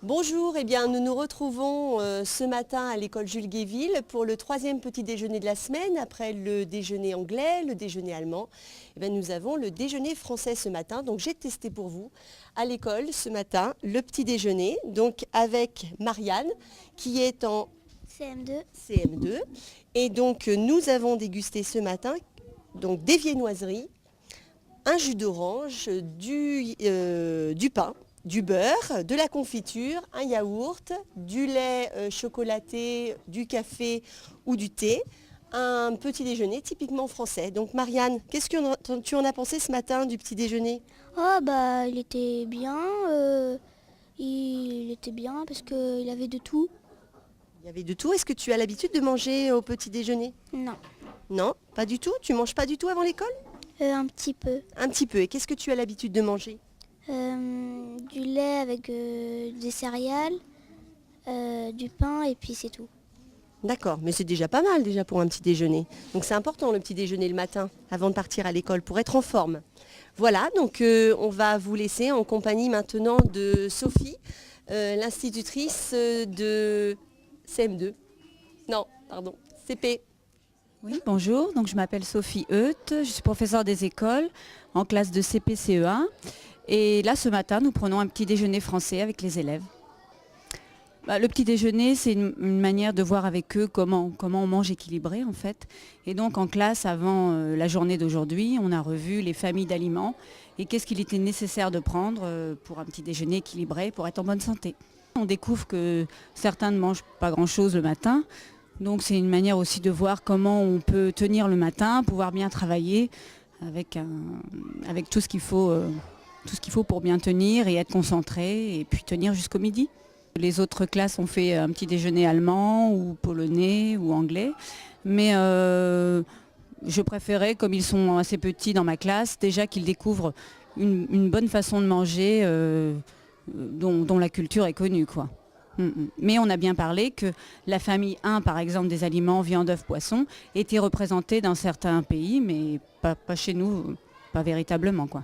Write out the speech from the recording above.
Bonjour, eh bien, nous nous retrouvons ce matin à l'école Jules Guéville pour le 3e petit déjeuner de la semaine. Après le déjeuner anglais, le déjeuner allemand, eh bien, nous avons le déjeuner français ce matin. Donc j'ai testé pour vous à l'école ce matin le petit déjeuner, donc avec Marianne qui est en CM2. Et donc nous avons dégusté ce matin donc des viennoiseries, un jus d'orange, du pain, du beurre, de la confiture, un yaourt, du lait chocolaté, du café ou du thé. Un petit déjeuner typiquement français. Donc Marianne, qu'est-ce que tu en as pensé ce matin du petit déjeuner? Ah bah il était bien, il était bien parce qu'il avait de tout. Il y avait de tout. Est-ce que tu as l'habitude de manger au petit déjeuner? Non, Non, pas du tout. Tu manges pas du tout avant l'école? un petit peu. Un petit peu. Et qu'est-ce que tu as l'habitude de manger? Du lait avec des céréales, du pain et puis c'est tout. D'accord, mais c'est déjà pas mal déjà pour un petit déjeuner. Donc c'est important le petit déjeuner le matin avant de partir à l'école pour être en forme. Voilà, donc on va vous laisser en compagnie maintenant de Sophie, l'institutrice de CM2. Non, pardon, CP. Oui, bonjour, donc je m'appelle Sophie Heut, je suis professeure des écoles en classe de CP-CE1 et là ce matin nous prenons un petit déjeuner français avec les élèves. Le petit déjeuner, c'est une manière de voir avec eux comment on mange équilibré en fait. Et donc en classe, avant la journée d'aujourd'hui, on a revu les familles d'aliments et qu'est-ce qu'il était nécessaire de prendre pour un petit déjeuner équilibré pour être en bonne santé. On découvre que certains ne mangent pas grand-chose le matin. Donc c'est une manière aussi de voir comment on peut tenir le matin, pouvoir bien travailler avec tout ce qu'il faut pour bien tenir et être concentré et puis tenir jusqu'au midi. Les autres classes ont fait un petit déjeuner allemand ou polonais ou anglais. Mais je préférais, comme ils sont assez petits dans ma classe, déjà qu'ils découvrent une bonne façon de manger dont la culture est connue, quoi. Mais on a bien parlé que la famille 1, par exemple, des aliments viande, œufs, poisson, était représentée dans certains pays, mais pas chez nous, pas véritablement, quoi.